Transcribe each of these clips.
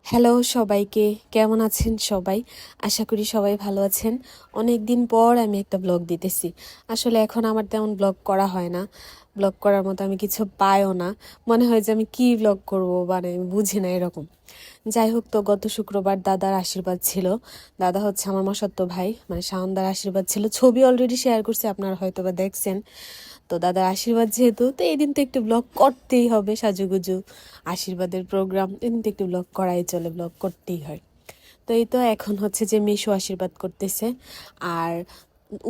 Hello সবাইকে, কেমন আছেন সবাই? আশা করি সবাই ভালো আছেন। অনেক দিন পর আমি একটা ব্লগ দিতেছি। আসলে এখন আমার তেমন ব্লগ করা হয় না, ব্লগ করার মতো আমি কিছু পাইও না। মনে হয় যে আমি কি ব্লগ করব, মানে আমি বুঝি না এরকম। যাই হোক, তো গত শুক্রবার দাদার আশীর্বাদ ছিল। দাদা হচ্ছে আমার মামাতো ভাই, মানে শাওনদার আশীর্বাদ ছিল। ছবি অলরেডি শেয়ার করছি, আপনারা হয়তো বা দেখছেন। তো দাদার আশীর্বাদ যেহেতু, তো এই দিন তো একটু ব্লগ করতেই হবে, সাজুগুজু আশীর্বাদের প্রোগ্রাম, এদিন তো একটু ব্লগ করাই চলে, ব্লগ করতেই হয়। তো এই তো এখন হচ্ছে যে মিশু আশীর্বাদ করতেছে, আর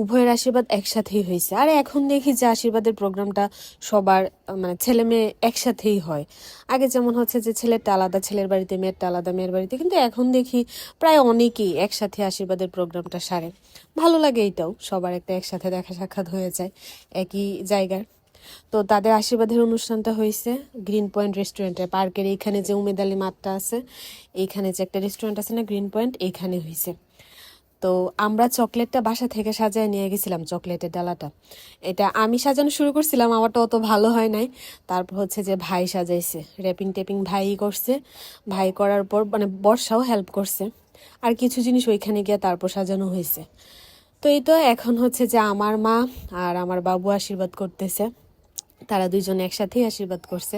উভয়ের আশীর্বাদ একসাথেই হয়েছে। আর এখন দেখি যে আশীর্বাদের প্রোগ্রামটা সবার মানে ছেলে মেয়ে একসাথেই হয়। আগে যেমন হচ্ছে যে ছেলেরটা আলাদা ছেলের বাড়িতে, মেয়েরটা আলাদা মেয়ের বাড়িতে, কিন্তু এখন দেখি প্রায় অনেকেই একসাথে আশীর্বাদের প্রোগ্রামটা সারে। ভালো লাগে, এইটাও সবার একটা একসাথে দেখা সাক্ষাৎ হয়ে যায় একই জায়গার। তো তাদের আশীর্বাদের অনুষ্ঠানটা হয়েছে গ্রিন পয়েন্ট রেস্টুরেন্টে, পার্কের এইখানে যে উমেদ আলী মাঠটা আছে, এইখানে যে একটা রেস্টুরেন্ট আছে না গ্রিন পয়েন্ট, এইখানে হয়েছে। তো আমরা চকলেটটা বাসা থেকে সাজায় নিয়ে গেছিলাম, চকলেটের ডালাটা। এটা আমি সাজানো শুরু করছিলাম, আমারটা অত ভালো হয় নাই। তারপর হচ্ছে যে ভাই সাজাইছে, র্যাপিং টেপিং ভাই করছে। ভাই করার পর মানে বর্ষাও হেল্প করছে। আর কিছু জিনিস ওইখানে গিয়ে তারপর সাজানো হয়েছে। তো এই তো এখন হচ্ছে যে আমার মা আর আমার বাবু আশীর্বাদ করতেছে। তারা দুইজনে একসাথেই আশীর্বাদ করছে।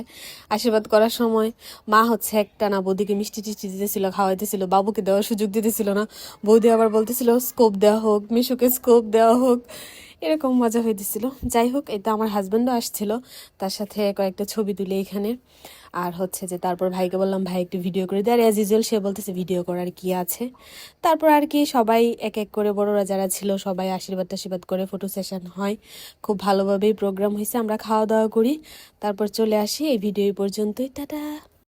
আশীর্বাদ করার সময় মা হচ্ছে একটা না বৌদিকে মিষ্টি টিষ্টি দিতেছিল, খাওয়াইতেছিল, বাবুকে দেওয়ার সুযোগ দিতেছিল না। বৌদি আবার বলতেছিল স্কোপ দেওয়া হোক, মিশুকে স্কোপ দেওয়া হোক, এরকম মজা হইতেছিল। যাই হোক, এটা আমার হাজব্যান্ডও আসছিল, তার সাথে কয়েকটা ছবি তুলে এখানে। আর হচ্ছে যে তারপর ভাইকে বললাম ভাই একটু ভিডিও করে দে, আর অ্যাজ ইউজুয়াল সে বলতেছে ভিডিও করার কি আছে। তারপর আর কি সবাই এক এক করে বড়রা যারা ছিল সবাই আশীর্বাদ টাশীর্বাদ করে ফটো সেশন হয়। খুব ভালোভাবেই প্রোগ্রাম হয়েছে, আমরা খাওয়া দাওয়া করি, তারপর চলে আসি। এই ভিডিও পর্যন্তই, টাটা।